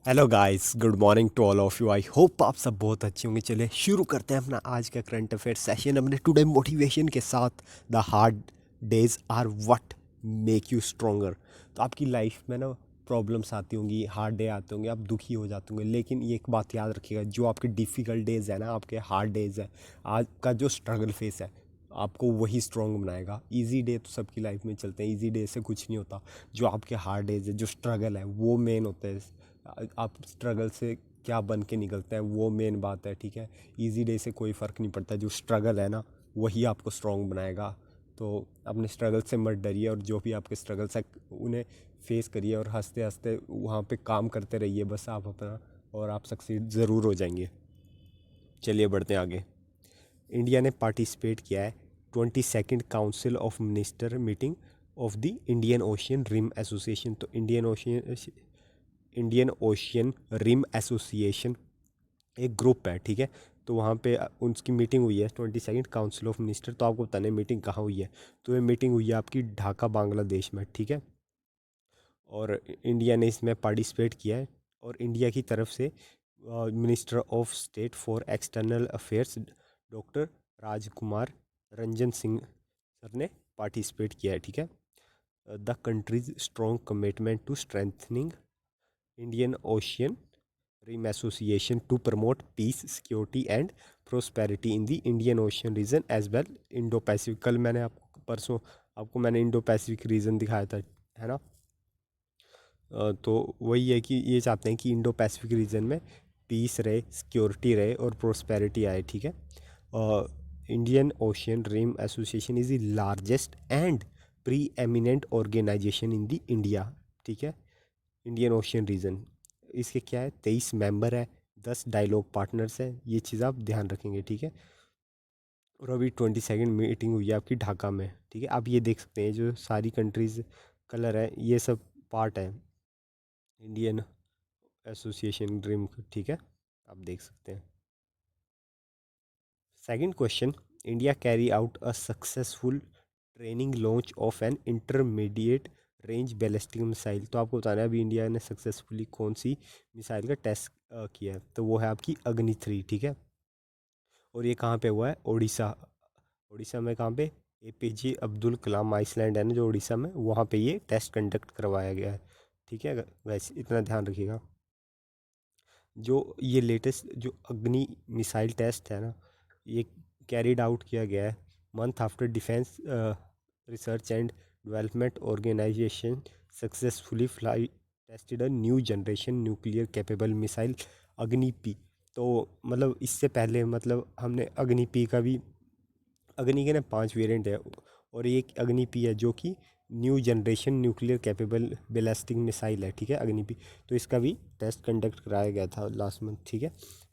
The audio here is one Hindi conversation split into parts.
Hello guys, good morning to all of you. I hope आप सब बहुत अच्छे होंगे। चलिए शुरू करते हैं अपना आज का करंट अफेयर सेशन अपने टुडे मोटिवेशन के साथ। The hard days are what make you stronger. तो आपकी लाइफ में ना प्रॉब्लम्स आती होंगी, हार्ड डे आते होंगे, आप दुखी हो जाते होंगे, लेकिन ये एक बात याद रखिएगा, जो आपके डिफ़िकल्ट डेज है ना, आपके हार्ड डेज है, आज का जो स्ट्रगल फेस है, आपको वही स्ट्रॉन्ग बनाएगा। इजी डे तो सबकी लाइफ में चलते हैं, इजी डे से कुछ नहीं होता। जो आपके हार्ड डेज है, जो स्ट्रगल है, वो मेन होते हैं। आप स्ट्रगल से क्या बन के निकलते हैं वो मेन बात है, ठीक है। इजी डे से कोई फ़र्क नहीं पड़ता, जो स्ट्रगल है ना वही आपको स्ट्रॉन्ग बनाएगा। तो अपने स्ट्रगल से मत डरिए, और जो भी आपके स्ट्रगल्स है उन्हें फेस करिए और हंसते हंसते वहाँ पे काम करते रहिए बस आप अपना, और आप सक्सीड ज़रूर हो जाएंगे। चलिए बढ़ते हैं आगे। इंडिया ने पार्टिसिपेट किया है 22nd council of minister meeting of the Indian Ocean Rim Association. तो इंडियन ओशियन रिम एसोसिएशन एक ग्रुप है, ठीक है। तो वहाँ पे उनकी मीटिंग हुई है 22nd काउंसिल ऑफ मिनिस्टर। तो आपको बताने मीटिंग कहाँ हुई है। तो ये मीटिंग हुई है आपकी ढाका बांग्लादेश में, ठीक है। और इंडिया ने इसमें पार्टिसिपेट किया है, और इंडिया की तरफ से minister of state for external affairs doctor Rajkumar Ranjan Singh sir ने पार्टिसिपेट किया है, ठीक है। The countries strong commitment to strengthening Indian Ocean Rim Association to promote peace security and prosperity in the Indian Ocean region as well Indo Pacific. कल मैंने आपको परसों आपको मैंने इंडो पैसिफिक रीजन दिखाया था, है ना। तो वही है कि ये चाहते हैं कि इंडो पैसिफिक रीजन में पीस रहे, सिक्योरिटी रहे और प्रोस्पेरिटी आए, ठीक है। Indian Ocean Rim Association is the largest and pre eminent organisation in the India, ठीक है। इंडियन ओशियन रीजन, इसके क्या है, 23 मेंबर है, 10 डायलॉग पार्टनर्स हैं। ये चीज़ आप ध्यान रखेंगे, ठीक है। और अभी 22nd मीटिंग हुई है आपकी ढाका में, ठीक है। आप ये देख सकते हैं जो सारी कंट्रीज़ कलर है, ये सब पार्ट है इंडियन एसोसिएशन ड्रीम, ठीक है। आप देख सकते हैं। Second question, India carry out a successful training launch of an intermediate range ballistic missile. तो आपको बताना है अभी इंडिया ने सक्सेसफुली कौन सी मिसाइल का टेस्ट किया है। तो वो है आपकी अग्नि 3, ठीक है। और ये कहाँ पे हुआ है, उड़ीसा। उड़ीसा में कहाँ पे, एपीजे अब्दुल कलाम आइसलैंड है ना जो उड़ीसा में, वहाँ पे ये टेस्ट कंडक्ट करवाया गया है, ठीक है। वैसे इतना ध्यान रखिएगा। जो ये लेटेस्ट जो अग्नि मिसाइल टेस्ट है ना, ये कैरिड आउट किया गया है month after Defence Research and Development Organisation successfully fly tested a new generation nuclear capable missile Agni P. तो मतलब इससे पहले मतलब हमने अग्नि-P का भी, अग्नि के ना 5 वेरिएंट है, और ये एक अग्नि-P है जो कि new generation nuclear capable ballistic missile है, ठीक है, अग्नि-P। तो इसका भी टेस्ट कंडक्ट कराया गया था लास्ट मंथ, ठीक है।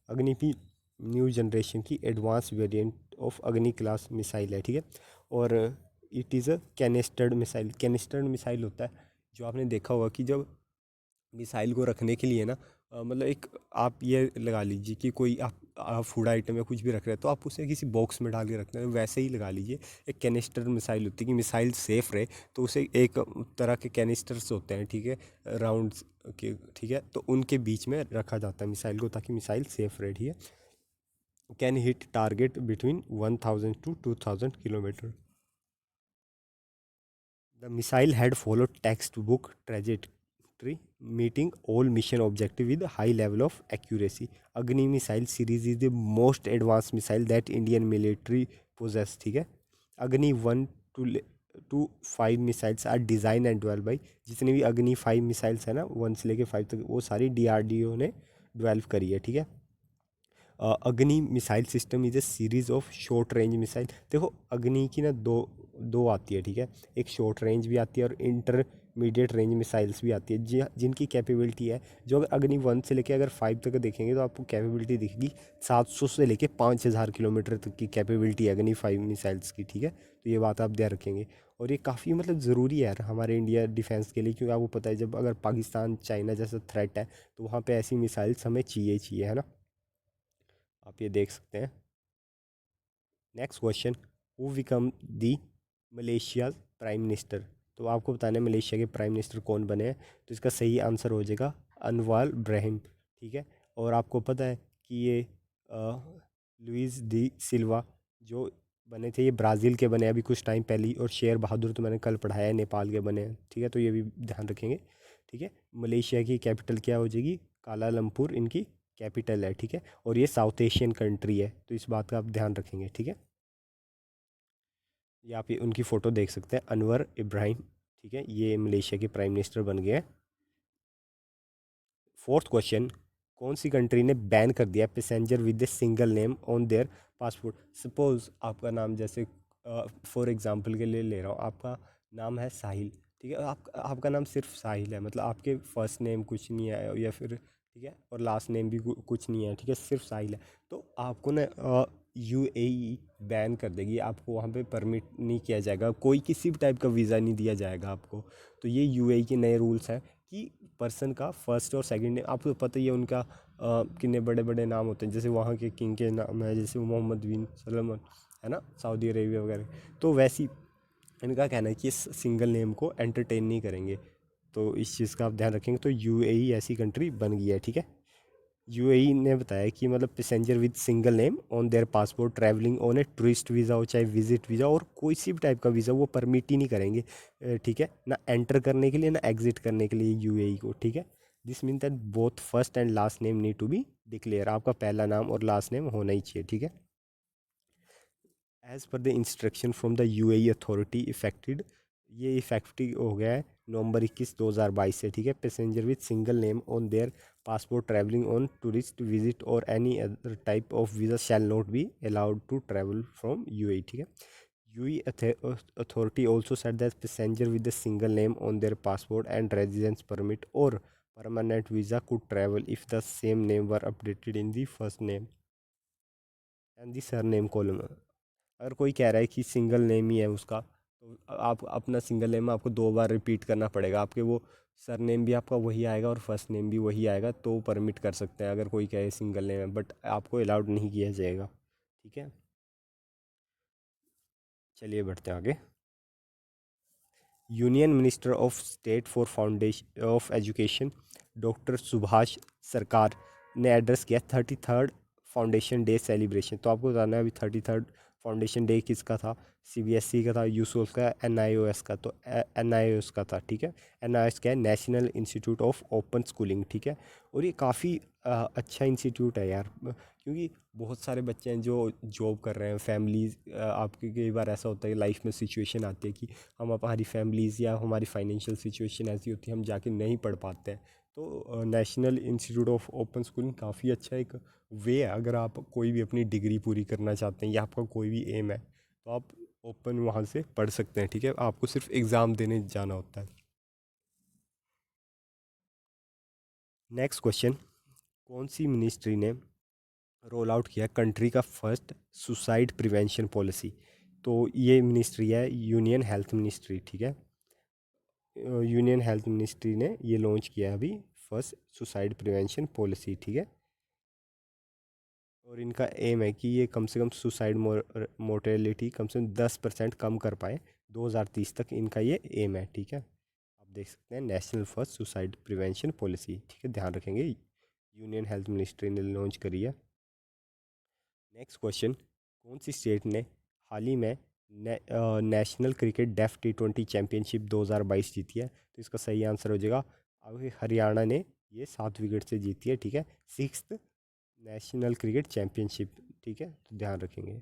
अग्नि-P न्यू जनरेशन की advance variant of Agni class missile है, ठीक है। और it is a canistered missile. Canistered missile होता है, जो आपने देखा होगा कि जब मिसाइल को रखने के लिए ना, मतलब एक आप ये लगा लीजिए कि कोई आप फूड आइटम या कुछ भी रख रहे हैं, तो आप उसे किसी बॉक्स में डाल के रखते हैं, वैसे ही लगा लीजिए एक कैनिस्टर मिसाइल होती है कि मिसाइल सेफ़ रहे। तो उसे एक तरह के कैनिस्टर्स होते हैं, ठीक है, राउंड्स के, ठीक है। तो उनके बीच में रखा जाता है मिसाइल को, ताकि मिसाइल सेफ रहे, ठीक है। Can hit target between 1000 to 2000 kilometre. The missile had followed textbook trajectory, meeting all mission objectives with a high level of accuracy. Agni missile series is the most advanced missile that Indian military possess. ठीक है। अग्नि 1 to 5 missiles are design and develop by, जितनी भी अग्नि 5 मिसाइल्स है ना 1 से लेके 5 तक, वो सारी डीआरडीओ ने डेवलप करी है, ठीक है। अग्नि missile system is a series of short range missile. देखो अग्नि की ना दो दो आती है, ठीक है। एक शॉर्ट रेंज भी आती है और इंटरमीडिएट रेंज मिसाइल्स भी आती है, जिनकी कैपेबिलिटी है, जो अगर अग्नि 1 से लेके अगर 5 तक देखेंगे तो आपको कैपेबिलिटी दिखेगी 700 से लेके 5000 किलोमीटर तक की कैपेबिलिटी है अग्नि 5 मिसाइल्स की, ठीक है। तो ये बात आप ध्यान रखेंगे। और ये काफ़ी मतलब ज़रूरी है यार हमारे इंडिया डिफेंस के लिए, क्योंकि आपको पता है जब अगर पाकिस्तान चाइना जैसा थ्रेट है, तो वहाँ पे ऐसी मिसाइल्स हमें चाहिए ही चाहिए, है ना। आप ये देख सकते हैं। Next question, who become the Malaysia prime minister. तो आपको बताना है मलेशिया के प्राइम मिनिस्टर कौन बने हैं। तो इसका सही आंसर हो जाएगा अनवाल ब्राहिम, ठीक है। और आपको पता है कि ये लुइस डी सिल्वा जो बने थे, ये ब्राज़ील के बने अभी कुछ टाइम पहले ही। और शेर बहादुर तो मैंने कल पढ़ाया है, नेपाल के बने हैं, ठीक है। तो ये भी ध्यान रखेंगे, ठीक है। मलेशिया की कैपिटल क्या हो जाएगी? कालालमपुर इनकी कैपिटल है, ठीक है। और ये साउथ एशियन कंट्री है, तो इस बात का आप ध्यान रखेंगे, ठीक है। ये आप ये उनकी फ़ोटो देख सकते हैं, अनवर इब्राहिम, ठीक है। ये मलेशिया के प्राइम मिनिस्टर बन गए हैं। फोर्थ क्वेश्चन, कौन सी कंट्री ने बैन कर दिया passenger with a single name on their passport? Suppose आपका नाम, जैसे फॉर एग्जांपल के लिए ले रहा हूँ, आपका नाम है साहिल, ठीक है। आपका नाम सिर्फ साहिल है, मतलब आपके फर्स्ट नेम कुछ नहीं है या फिर, ठीक है, और लास्ट नेम भी कुछ नहीं है, ठीक है, सिर्फ साहिल है। तो आपको ना यूएई बैन कर देगी, आपको वहाँ पे परमिट नहीं किया जाएगा, कोई किसी भी टाइप का वीज़ा नहीं दिया जाएगा आपको। तो ये यूएई के नए रूल्स हैं कि पर्सन का फर्स्ट और सेकंड नेम, आपको पता ही है उनका कितने बड़े बड़े नाम होते हैं, जैसे वहाँ के किंग के नाम है, जैसे मोहम्मद बिन सलमान, है ना, सऊदी अरेबिया वगैरह। तो वैसी इनका कहना है कि इस सिंगल नेम को एंटरटेन नहीं करेंगे, तो इस चीज़ का आप ध्यान रखेंगे। तो यूएई ऐसी कंट्री बन गई है, ठीक है। यूएई ने बताया कि मतलब passenger with single name on their passport travelling on a tourist visa हो चाहे विजिट वीज़ा और कोई सी भी टाइप का वीज़ा, वो परमिट ही नहीं करेंगे, ठीक है ना, एंटर करने के लिए ना एग्जिट करने के लिए यूएई को, ठीक है। This mean that both first and last name need to be declare, आपका पहला नाम और लास्ट नेम होना ही चाहिए, ठीक है। As per the instruction from the UAE authority effected, ये इफेक्टिव हो गया है November 21, 2022 से, ठीक है। Passenger with single name on their passport travelling on tourist visit और any other type of visa shall not be allowed to travel from UAE, ठीक है। UAE authority also said that passenger with a single name on their passport and residence permit or permanent visa could travel if the same name were updated in the first name and the surname column। अगर कोई कह रहा है कि सिंगल नेम ही है उसका, तो आप अपना सिंगल नेम आपको 2 बार रिपीट करना पड़ेगा, आपके वो सर नेम भी आपका वही आएगा और फर्स्ट नेम भी वही आएगा, तो परमिट कर सकते हैं अगर कोई कहे सिंगल नेम है, बट आपको अलाउड नहीं किया जाएगा, ठीक है। चलिए बढ़ते हैं आगे। Union minister of state for foundation of education doctor Subhash सरकार ने एड्रेस किया 33rd फाउंडेशन डे सेलिब्रेशन। तो आपको बताना है अभी 33rd फाउंडेशन डे किसका था? सीबीएसई का था, यूसोफ का, एनआईओएस का। तो एनआईओएस का था, ठीक है। एनआईओएस क्या है? National institute of open schooling, ठीक है। और ये काफ़ी अच्छा इंस्टीट्यूट है यार, क्योंकि बहुत सारे बच्चे हैं जो जॉब कर रहे हैं, फैमिलीज, आपकी कई बार ऐसा होता है लाइफ में सिचुएशन आती है कि हम हमारी फैमिलीज़ या हमारी फाइनेंशियल सिचुएशन ऐसी होती है हम जाके नहीं पढ़ पाते हैं। तो national institute of open schooling काफ़ी अच्छा एक वे है, अगर आप कोई भी अपनी डिग्री पूरी करना चाहते हैं या आपका कोई भी एम है, तो आप ओपन वहाँ से पढ़ सकते हैं, ठीक है। आपको सिर्फ एग्ज़ाम देने जाना होता है। नेक्स्ट क्वेश्चन, कौन सी मिनिस्ट्री ने रोल आउट किया कंट्री का फर्स्ट सुसाइड प्रिवेंशन पॉलिसी? तो ये मिनिस्ट्री है यूनियन हेल्थ मिनिस्ट्री, ठीक है। यूनियन हेल्थ मिनिस्ट्री ने ये लॉन्च किया है अभी फर्स्ट सुसाइड प्रिवेंशन पॉलिसी, ठीक है। और इनका एम है कि ये कम से कम सुसाइड मोर्टेलिटी कम से कम 10% कम कर पाए 2030 तक, इनका ये एम है, ठीक है। आप देख सकते हैं national first suicide prevention policy, ठीक है, ध्यान रखेंगे, यूनियन हेल्थ मिनिस्ट्री ने लॉन्च करी है। नेक्स्ट क्वेश्चन, कौन सी स्टेट ने हाल ही में national cricket def T20 championship 2022 जीती है? तो इसका सही आंसर हो जाएगा अभी हरियाणा ने ये 7 विकेट से जीती है, ठीक है। सिक्स्थ नेशनल क्रिकेट चैंपियनशिप, ठीक है, तो ध्यान रखेंगे।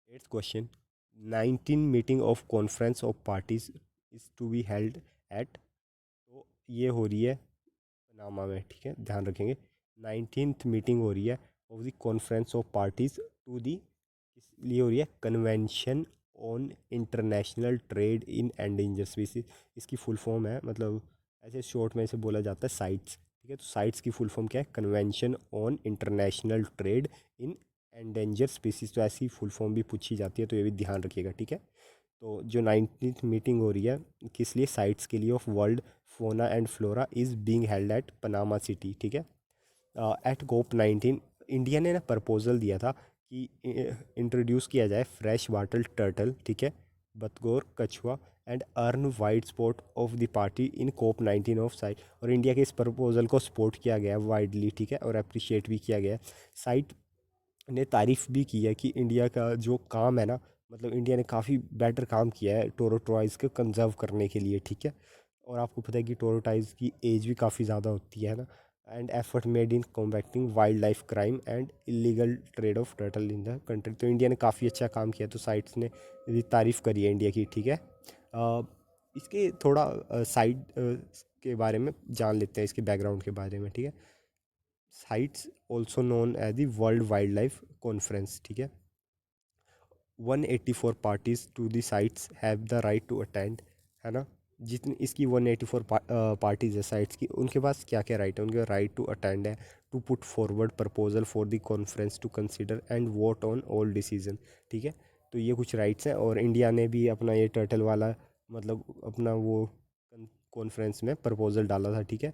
Eighth question, 19 meeting of conference of parties is to be held at, तो ये हो रही है पनामा में, ठीक है, ध्यान रखेंगे। 19th मीटिंग हो रही है of the conference of parties to the, इसलिए हो रही है convention on international trade in endangered species. इसकी फुल फॉर्म है, मतलब ऐसे शॉर्ट में इसे बोला जाता है साइट्स, ठीक है। तो साइट्स की फुल फॉर्म क्या है? Convention on international trade in endangered species. तो ऐसी फुल फॉर्म भी पूछी जाती है, तो ये भी ध्यान रखिएगा, ठीक है। तो जो 19th मीटिंग हो रही है किस लिए? साइट्स के लिए ऑफ वर्ल्ड फोना and flora is being held at Panama city, ठीक है। एट COP19 इंडिया ने ना प्रपोजल दिया था कि इंट्रोड्यूस किया जाए फ्रेश वाटर टर्टल, ठीक है, बतगोर कछुआ and earn wide support of the party in COP19 of site. और इंडिया के इस प्रपोजल को सपोर्ट किया गया है वाइडली, ठीक है, और अप्रिशिएट भी किया गया है। साइट ने तारीफ भी की है कि इंडिया का जो काम है ना, मतलब इंडिया ने काफ़ी बेटर काम किया है टोरोटॉइज को कंजर्व करने के लिए, ठीक है। और आपको पता है कि टोरोटाइज की एज भी काफ़ी ज़्यादा होती है ना। And effort made in combating wildlife crime and illegal trade of turtle in the country. तो इंडिया ने काफ़ी अच्छा काम किया, तो साइट्स ने भी तारीफ़ करी है इंडिया की, ठीक है। इसके थोड़ा साइड के बारे में जान लेते हैं, इसके बैकग्राउंड के बारे में, ठीक है। CITES also known as the World Wildlife लाइफ कॉन्फ्रेंस, ठीक है। 184 parties to the CITES have the right to attend, है ना। जितनी इसकी 184 पार्टीज है साइट्स की, उनके पास क्या क्या राइट है, उनके राइट टू अटेंड है, to put forward proposal for the conference to consider and vote on all decision, ठीक है। तो ये कुछ राइट्स हैं, और इंडिया ने भी अपना ये टर्टल वाला मतलब अपना वो कॉन्फ्रेंस में प्रपोजल डाला था, ठीक है।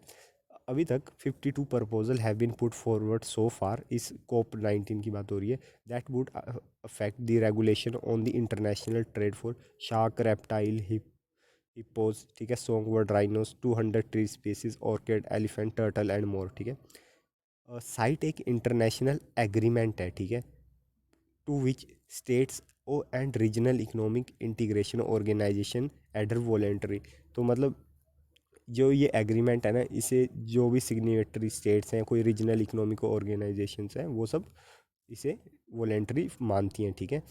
अभी तक 52 proposal have been put forward so far, इस COP19 की बात हो रही है, that would affect the regulation on the international trade for shark, reptile, hippos, ठीक है, songbird, rhinos, 200 tree species, orchid, elephant, turtle and more, ठीक है। साइट एक इंटरनेशनल एग्रीमेंट है, ठीक है, to which states uh and regional economic integration organisation adhere voluntary. तो मतलब जो ये एग्रीमेंट है ना, इसे जो भी सिग्नेटरी स्टेट्स हैं, कोई रीजनल इकोनॉमिक ऑर्गेनाइजेशंस हैं, वो सब इसे वॉलेंट्री मानती हैं, ठीक है।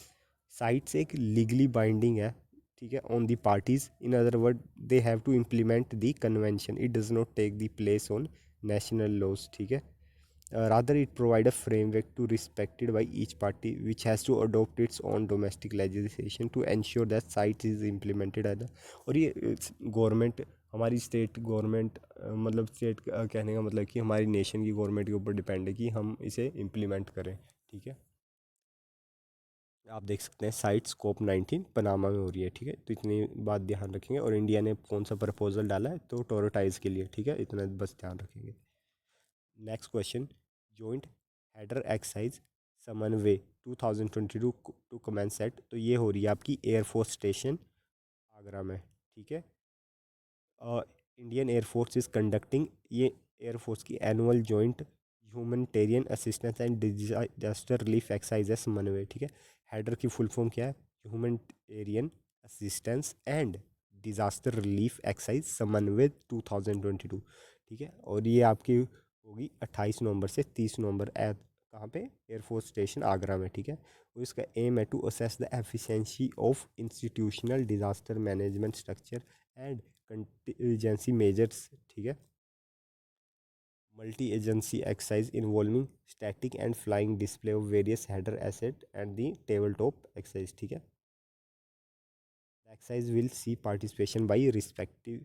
साइट्स एक लीगली बाइंडिंग है, ठीक है, on the parties. In other word, they have to implement the convention, it does not take the place on national laws, ठीक है। Rather, it provide a framework to respected by each party, which has to adopt its own domestic legislation to ensure that sites is implemented है ना। और ये गवर्नमेंट, हमारी स्टेट गवर्नमेंट, मतलब स्टेट कहने का मतलब कि हमारी नेशन की गवर्नमेंट के ऊपर डिपेंड है कि हम इसे इम्प्लीमेंट करें, ठीक है। आप देख सकते हैं साइट COP19 पनामा में हो रही है, ठीक है। तो इतनी बात ध्यान रखेंगे। और इंडिया ने कौन सा प्रपोजल डाला है, तो टोरोटाइज के लिए, ठीक है, इतना बस ध्यान रखेंगे। Next question, joint header exercise समन्वय 2022 टू कमेंस एट। तो ये हो रही है आपकी एयरफोर्स स्टेशन आगरा में, ठीक है। इंडियन एयरफोर्स इज कंडक्टिंग, ये एयरफोर्स की annual joint humanitarian assistance and disaster relief exercise है समन्वय, ठीक है। हेडर की फुल फॉर्म क्या है, humanitarian assistance and disaster relief exercise समन्वय 2022, ठीक है। और ये आपकी होगी 28 नवंबर से 30 नवंबर एट कहाँ पे, एयरफोर्स स्टेशन आगरा में, ठीक है। और इसका एम है to assess the efficiency of institutional disaster management structure and contingency measures, ठीक है। Multi agency exercise involving static and flying display of various HADR asset and the table top exercise, ठीक है। Exercise will see participation by respective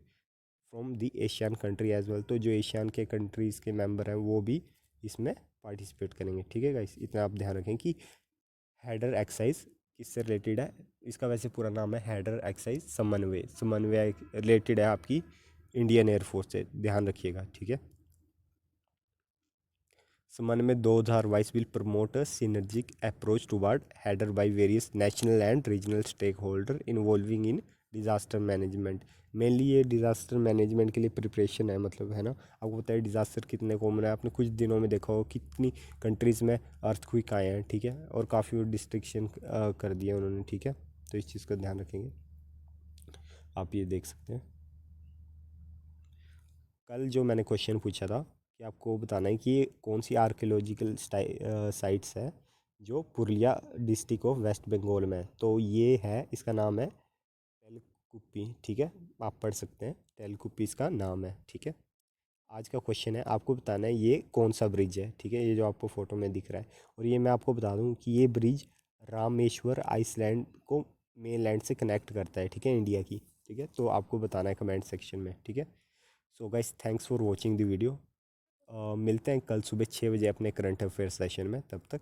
from the Asian country as well. तो जो एशियन के कंट्रीज़ के मेंबर हैं वो भी इसमें पार्टिसिपेट करेंगे, ठीक है गाइस। इतना आप ध्यान रखें कि हेडर एक्सरसाइज किससे रिलेटेड है, इसका वैसे पूरा नाम है हेडर एक्सरसाइज समन्वय। समन्वय रिलेटेड है आपकी इंडियन एयरफोर्स से, ध्यान रखिएगा, ठीक है। Samanvay 2022 will promote a synergic approach toward HADR by various national and regional stake holder involving in disaster management. Mainly ये डिजास्टर मैनेजमेंट के लिए प्रिपरेशन है, मतलब है ना। आपको पता है डिजास्टर कितने कॉमन है, आपने कुछ दिनों में देखा हो कितनी कंट्रीज़ में अर्थक्वेक आए हैं, ठीक है, और काफ़ी डिस्ट्रिक्शन कर दिया उन्होंने, ठीक है। तो इस चीज़ का ध्यान रखेंगे। आप ये देख सकते हैं, कल जो मैंने क्वेश्चन पूछा था कि आपको बताना है कि ये कौन सी आर्कियोलॉजिकल साइट्स है जो Purulia district of West Bengal में है। तो ये है, इसका नाम है तेलकुप्पी, ठीक है। आप पढ़ सकते हैं, तेलकुप्पी इसका नाम है, ठीक है। आज का क्वेश्चन है, आपको बताना है ये कौन सा ब्रिज है, ठीक है, ये जो आपको फोटो में दिख रहा है। और ये मैं आपको बता दूं कि ये ब्रिज रामेश्वर आइसलैंड को मेनलैंड से कनेक्ट करता है, ठीक है, इंडिया की, ठीक है। तो आपको बताना है कमेंट सेक्शन में, ठीक है। So guys, thanks for watching the video. मिलते हैं कल सुबह 6 बजे अपने करंट अफेयर सेशन में, तब तक